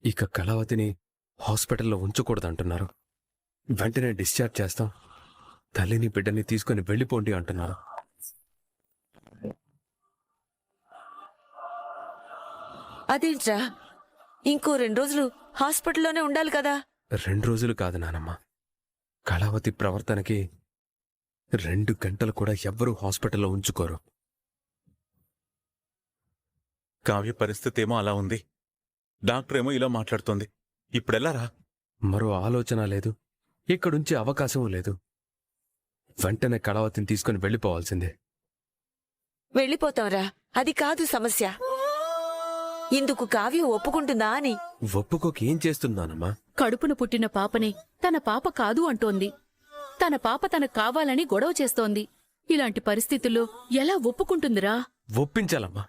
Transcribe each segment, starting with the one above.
ఇక కళావతిని హాస్పిటల్లో ఉంచకూడదంటున్నారు. వెంటనే డిశ్చార్జ్ చేస్తాం, తల్లిని బిడ్డని తీసుకుని వెళ్ళిపోండి అంటున్నారు. అదేంట్రా, ఇంకో 2 రోజులు హాస్పిటల్లోనే ఉండాలి కదా? 2 రోజులు కాదు నానమ్మ, కళావతి ప్రవర్తనకి 2 గంటలు కూడా ఎవ్వరూ హాస్పిటల్లో ఉంచుకోరు. కావ్య పరిస్థితి ఏమో అలా ఉంది, డాక్టర్ ఏమో ఇలా మాట్లాడుతోంది. ఇప్పుడెల్లారా? మరో ఆలోచన లేదు, ఇక్కడుంచే అవకాశం లేదు. వెంటనే కళావతిని తీసుకుని వెళ్ళిపోవాల్సిందే. వెళ్ళిపోతాంరా, అది కాదు సమస్య. ఇందుకు కావ్య ఒప్పుకుంటుందా అని. ఒప్పుకోకి ఏం చేస్తున్నానమ్మా? కడుపున పుట్టిన పాపని తన పాప కాదు అంటోంది. తన పాప తనకు కావాలని గొడవ చేస్తోంది. ఇలాంటి పరిస్థితుల్లో ఎలా ఒప్పుకుంటుందిరా? ఒప్పించాలమ్మా,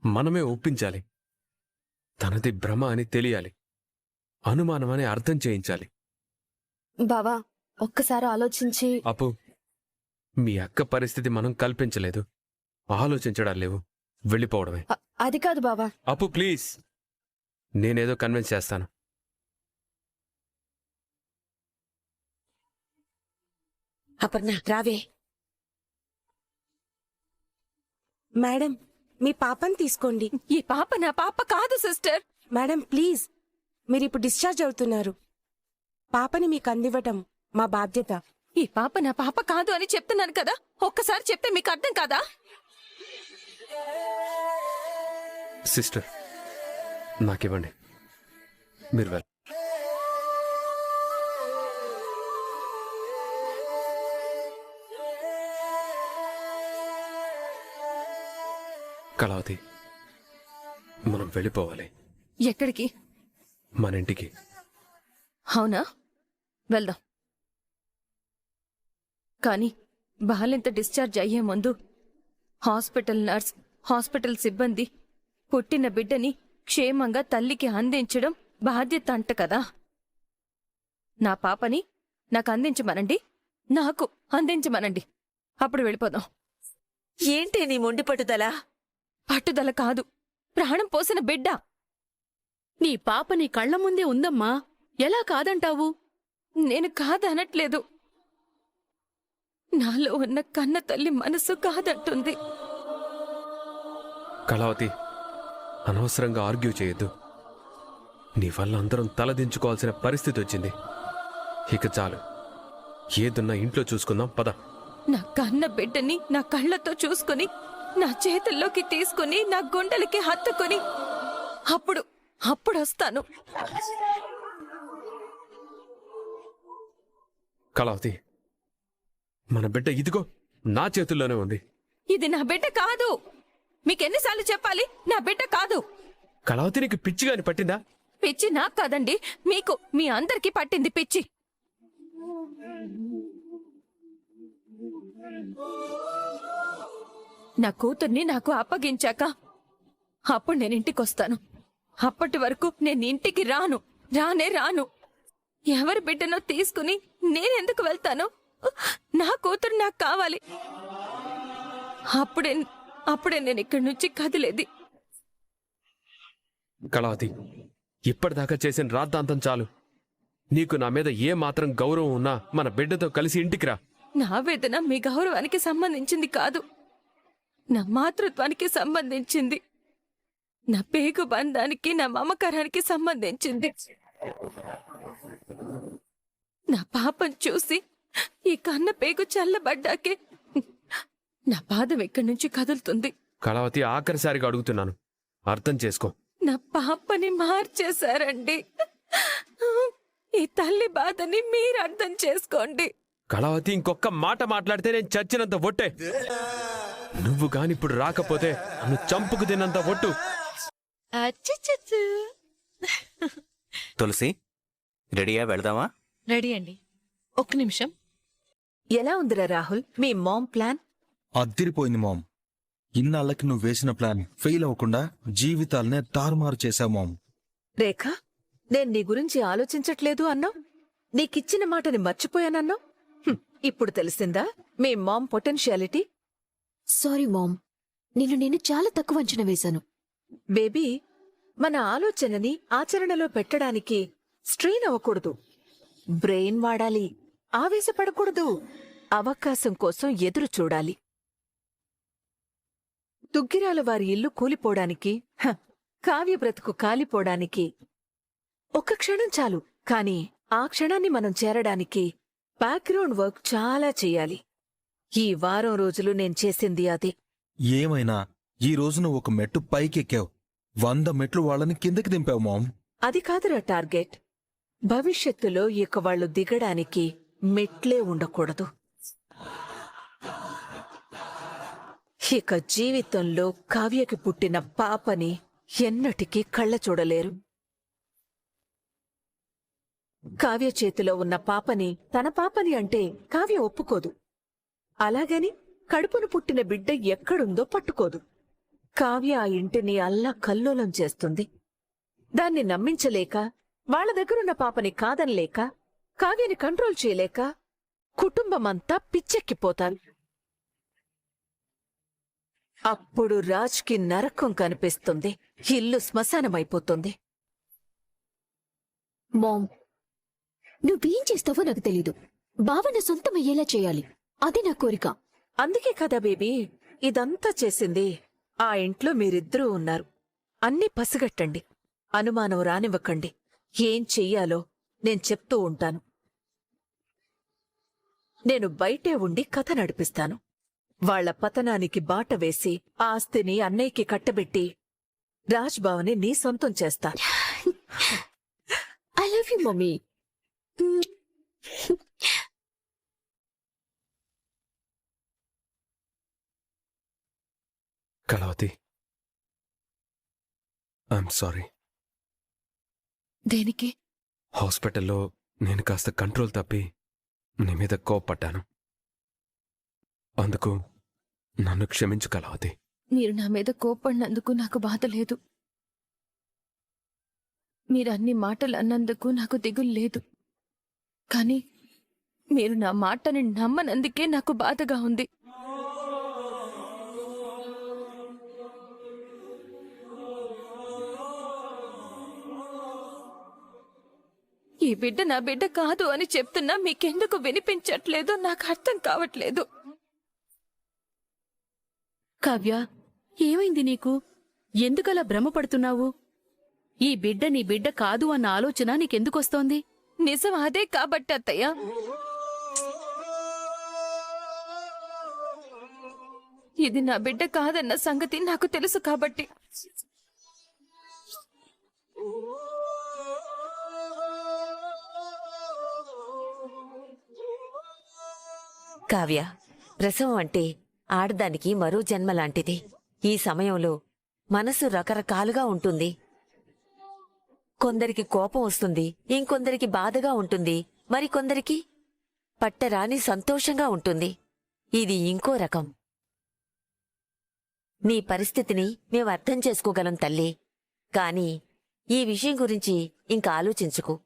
మనమే ఒప్పించాలి. తనది భ్రమ అని తెలియాలి, అనుమానమని అర్థం చేయించాలి. బావా, ఒక్కసారి ఆలోచించి. అప్పు, మీ అక్క పరిస్థితి మనం కల్పించలేదు, ఆలోచించడాలు లేవు, వెళ్ళిపోవడమే. అది కాదు బావా. అప్పు ప్లీజ్, నేనేదో కన్విన్స్ చేస్తాను. అపర్ణ రావే. మేడం, మీ పాపని తీసుకోండి. ఈ పాప నా పాప కాదు సిస్టర్. మేడం ప్లీజ్, మీరిప్పుడు డిశ్చార్జ్ అవుతున్నారు. పాపని మీకు అందివ్వటం మా బాధ్యత. ఈ పాప నా పాప కాదు అని చెప్తున్నాను కదా, ఒక్కసారి చెప్తే మీకు అర్థం కాదా? సిస్టర్, నాకివ్వండి, మీరు వెళ్ళ. కళావతి, మనం వెళ్ళిపోవాలి. ఎక్కడికి? మన ఇంటికి. అవునా, వెళ్దాం. కానీ బాలింత డిశ్చార్జ్ అయ్యే ముందు హాస్పిటల్ నర్స్, హాస్పిటల్ సిబ్బంది పుట్టిన బిడ్డని క్షేమంగా తల్లికి అందించడం బాధ్యత అంట కదా. నా పాపని నాకు అందించమనండి, నాకు అందించమనండి, అప్పుడు వెళ్ళిపోదాం. ఏంటే నీ మొండి పట్టుదల? పట్టుదల కాదు, ప్రాణం పోసిన బిడ్డ. నీ పాప నీ కళ్ల ముందే ఉందమ్మా, ఎలా కాదంటావు? నేను కాదనట్లేదు, నాలో ఉన్న కన్న తల్లి మనసు కాదంటుంది. కళావతి, అనవసరంగా ఆర్గ్యూ చేయొద్దు. నీ వల్ల అందరం తలదించుకోవాల్సిన పరిస్థితి వచ్చింది. ఇక చాలు, ఏదున్నా ఇంట్లో చూసుకుందాం, పద. నా కన్న బిడ్డని నా కళ్ళతో చూసుకుని, నా చేతుల్లోకి తీసుకుని, నా గుండెలకి హత్తుకుని అప్పుడు వస్తాను. కళావతి, మన బిడ్డ ఇదిగో నా చేతుల్లోనే ఉంది. ఇది నా బిడ్డ కాదు. మీకెన్నిసార్లు చెప్పాలి? నా బిడ్డ కాదు. కళావతి, నీకు పిచ్చిగాని పట్టిందా? పిచ్చి నాకు కాదండి, మీకు, మీ అందరికీ పట్టింది పిచ్చి. నా కూతుర్ని నాకు అప్పగించాక అప్పుడు నేను ఇంటికొస్తాను. అప్పటి వరకు నేను ఇంటికి రాను, రాను. ఎవరి బిడ్డనో తీసుకుని నేనెందుకు వెళ్తాను? నా కూతురు నాకు కావాలి. అప్పుడే నేను ఇక్కడి నుంచి కదిలేది. కళావతి, ఇప్పటిదాకా చేసిన రాద్ధాంతం చాలు. నీకు నా మీద ఏ మాత్రం గౌరవం ఉన్నా మన బిడ్డతో కలిసి ఇంటికి రా. నా వేదన మీ గౌరవానికి సంబంధించింది కాదు, నా మాతృత్వానికి సంబంధించింది, నా పేగు బంధానికి, నా మమకారానికి సంబంధించింది. నా పాపం చూసి ఈ కన్న పేగు చల్లబడ్డాకే నా పాదం ఇక్కడి నుంచి కదులుతుంది. కళావతి, ఆఖరిసారిగా అడుగుతున్నాను, అర్థం చేసుకో. నా పాపని మార్చేశారండి. ఈ తల్లి బాధని మీరు అర్థం చేసుకోండి. కళావతి, ఇంకొక మాట మాట్లాడితే నేను చచ్చినంత ఒట్టే. నువ్వు కాని ఇప్పుడు రాకపోతే నన్ను చంపుకు తిన్నంత ఒట్టు. తులసి, రెడీయా, వెళదామా? రెడీ అండి. ఒక్క నిమిషం. ఎలా ఉందిరా రాహుల్, మీ మామ్ ప్లాన్? అద్దిరిపోయింది మామ్. ఇన్నాళ్ళకి నువ్వు వేసిన ప్లాన్ ఫెయిల్ అవ్వకుండా జీవితాలనే తారుమారు చేశావు మామ్. రేఖ, నేను నీ గురించి ఆలోచించట్లేదు అన్నావు, నీకిచ్చిన మాటని మర్చిపోయానన్నావు. ఇప్పుడు తెలిసిందా మీ మామ్ పొటెన్షియాలిటీ? సారీ మామ్, నేను చాలా తక్కువ అంచనా వేశాను. బేబీ, మన ఆలోచనని ఆచరణలో పెట్టడానికి స్ట్రెయిన్ అవ్వకూడదు. బ్రెయిన్ వాడాలి. ఆవేశపడకూడదు. అవకాశం కోసం ఎదురు చూడాలి. దుగ్గిరాల వారి ఇల్లు కూలిపోవడానికి, కావ్య బ్రతుకు కాలిపోవడానికి ఒక్క క్షణం చాలు. కాని ఆ క్షణాన్ని మనం చేరడానికి బ్యాక్గ్రౌండ్ వర్క్ చాలా చెయ్యాలి. ఈ వారం రోజులు నేను చేసింది అదే. ఏమైనా ఈ రోజు నువ్వు ఒక మెట్టు పైకెక్కావు, 100 మెట్లు వాళ్ళని కిందకి దింపావు మామ్. అది కాదురా టార్గెట్. భవిష్యత్తులో ఇక వాళ్ళు దిగడానికి మెట్లే ఉండకూడదు. ఇక జీవితంలో కావ్యకి పుట్టిన పాపని ఎన్నటికీ కళ్ళ చూడలేరు. కావ్య చేతిలో ఉన్న పాపని తన పాపని అంటే కావ్య ఒప్పుకోదు. అలాగని కడుపును పుట్టిన బిడ్డ ఎక్కడుందో పట్టుకోదు. కావ్య ఆ ఇంటిని అల్లా కల్లోలం చేస్తుంది. దాన్ని నమ్మించలేక, వాళ్ల దగ్గరున్న పాపని కాదనలేక, కావ్యని కంట్రోల్ చేయలేక కుటుంబమంతా పిచ్చెక్కిపోతారు. అప్పుడు రాజ్కి నరకం కనిపిస్తుంది. ఇల్లు శ్మశానమైపోతుంది. మామ్, నువ్వేం చేస్తావో నాకు తెలీదు. బావన సొంతమయ్యేలా చేయాలి. అది నా కోరిక. అందుకే కదా బేబీ ఇదంతా చేసింది. ఆ ఇంట్లో మీరిద్దరూ ఉన్నారు. అన్నీ పసిగట్టండి. అనుమానం రానివ్వకండి. ఏం చెయ్యాలో నేను చెప్తూ ఉంటాను. నేను బయటే ఉండి కథ నడిపిస్తాను. వాళ్ల పతనానికి బాట వేసి ఆస్తిని అన్నయ్యకి కట్టబెట్టి రాజ్బావని నీ సొంతం చేస్తా. I love you mummy. Kalavathi, I'm sorry. దేనికి? హాస్పిటల్లో నేను కాస్త కంట్రోల్ తప్పి నీ మీద కోప్పడ్డాను. అందుకు నన్ను క్షమించు కళావతి. మీరు నా మీద కోప్పడినందుకు నాకు బాధ లేదు. మీరన్ని మాటలు అన్నందుకు నాకు దిగులు లేదు. కానీ మీరు నా మాటని నమ్మనందుకే నాకు బాధగా ఉంది. ఈ బిడ్డ నా బిడ్డ కాదు అని చెప్తున్నా మీకెందుకు వినిపించట్లేదో నాకు అర్థం కావట్లేదు. కావ్య, ఏమైంది నీకు? ఎందుకలా భ్రమపడుతున్నావు? ఈ బిడ్డ నీ బిడ్డ కాదు అన్న ఆలోచన నీకెందుకొస్తోంది? నిజం అదే కాబట్టి అత్తయ్య. ఇది నా బిడ్డ కాదన్న సంగతి నాకు తెలుసు కాబట్టి. కావ్య, ప్రసవం అంటే ఆడదానికి మరో జన్మలాంటిది. ఈ సమయంలో మనసు రకరకాలుగా ఉంటుంది. కొందరికి కోపం వస్తుంది, ఇంకొందరికి బాధగా ఉంటుంది, మరికొందరికి పట్టరాని సంతోషంగా ఉంటుంది. ఇది ఇంకో రకం. నీ పరిస్థితిని మేం అర్థం చేసుకోగలం తల్లి. కాని ఈ విషయం గురించి ఇంక ఆలోచించుకు.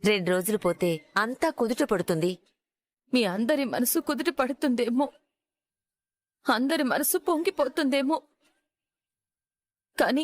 2 రోజులు పోతే అంతా కుదుట పడుతుంది. మీ అందరి మనసు కుదుట పడుతుందేమో, అందరి మనసు పొంగిపోతుందేమో. కాని